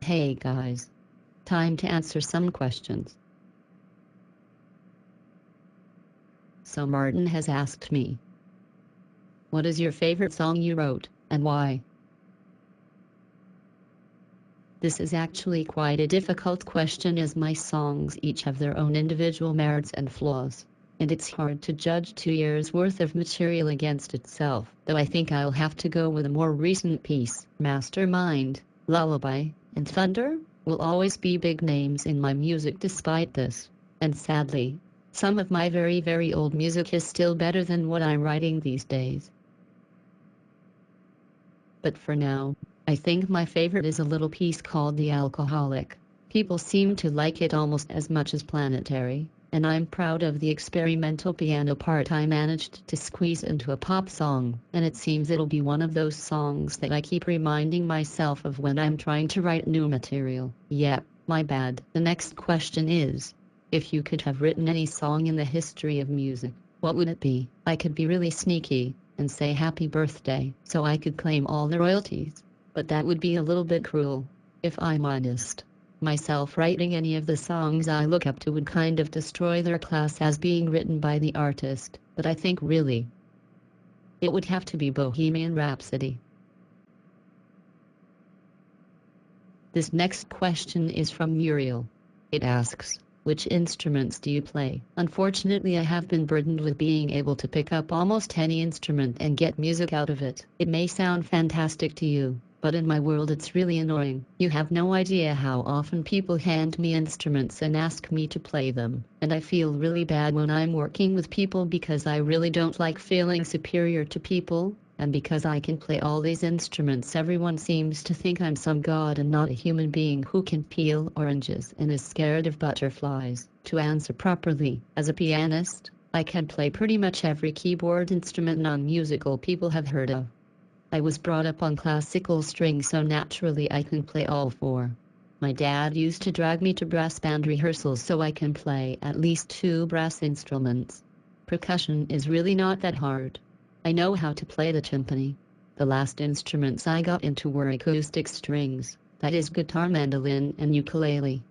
Hey guys. Time to answer some questions. So Martin has asked me, what is your favorite song you wrote, and why? This is actually quite a difficult question as my songs each have their own individual merits and flaws, and it's hard to judge 2 years worth of material against itself, though I think I'll have to go with a more recent piece. Mastermind, Lullaby, and Thunder will always be big names in my music despite this, and sadly, some of my very old music is still better than what I'm writing these days. But for now, I think my favorite is a little piece called The Alcoholic. People seem to like it almost as much as Planetary, and I'm proud of the experimental piano part I managed to squeeze into a pop song, and it seems it'll be one of those songs that I keep reminding myself of when I'm trying to write new material. Yep, my bad. The next question is, if you could have written any song in the history of music, what would it be? I could be really sneaky and say happy birthday so I could claim all the royalties, but that would be a little bit cruel, if I'm honest. Myself writing any of the songs I look up to would kind of destroy their class as being written by the artist, but I think really it would have to be Bohemian Rhapsody. This next question is from Muriel. It asks, which instruments do you play? Unfortunately, I have been burdened with being able to pick up almost any instrument and get music out of it. It may sound fantastic to you, but in my world it's really annoying. You have no idea how often people hand me instruments and ask me to play them, and I feel really bad when I'm working with people because I really don't like feeling superior to people. And because I can play all these instruments, everyone seems to think I'm some god and not a human being who can peel oranges and is scared of butterflies. To answer properly, as a pianist, I can play pretty much every keyboard instrument non-musical people have heard of. I was brought up on classical strings, so naturally I can play all four. My dad used to drag me to brass band rehearsals so I can play at least 2 brass instruments. Percussion is really not that hard. I know how to play the timpani. The last instruments I got into were acoustic strings, that is guitar, mandolin, and ukulele.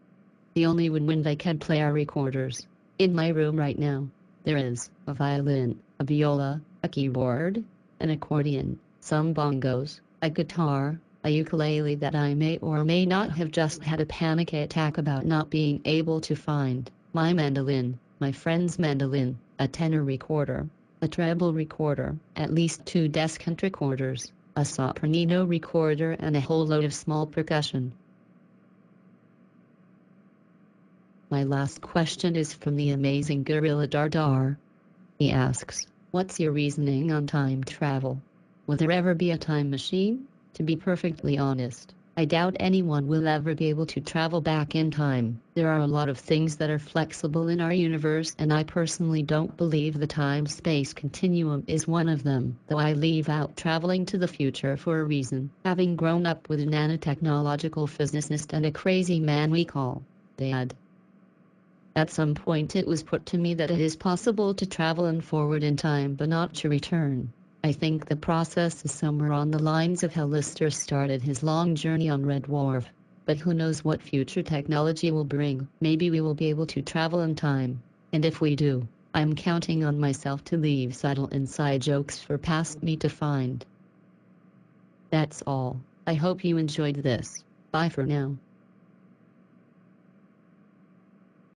The only woodwind I can play are recorders. In my room right now, there is a violin, a viola, a keyboard, an accordion, some bongos, a guitar, a ukulele that I may or may not have just had a panic attack about not being able to find, my mandolin, my friend's mandolin, a tenor recorder, a treble recorder, at least 2 descant recorders, a sopranino recorder, and a whole load of small percussion. My last question is from the amazing Gorilla Dardar. He asks, what's your reasoning on time travel? Will there ever be a time machine? To be perfectly honest, I doubt anyone will ever be able to travel back in time. There are a lot of things that are flexible in our universe, and I personally don't believe the time-space continuum is one of them, though I leave out traveling to the future for a reason. Having grown up with a nanotechnological physicist and a crazy man we call Dad. At some point it was put to me that it is possible to travel and forward in time but not to return. I think the process is somewhere on the lines of how Lister started his long journey on Red Dwarf. But who knows what future technology will bring. Maybe we will be able to travel in time. And if we do, I'm counting on myself to leave subtle inside jokes for past me to find. That's all. I hope you enjoyed this. Bye for now.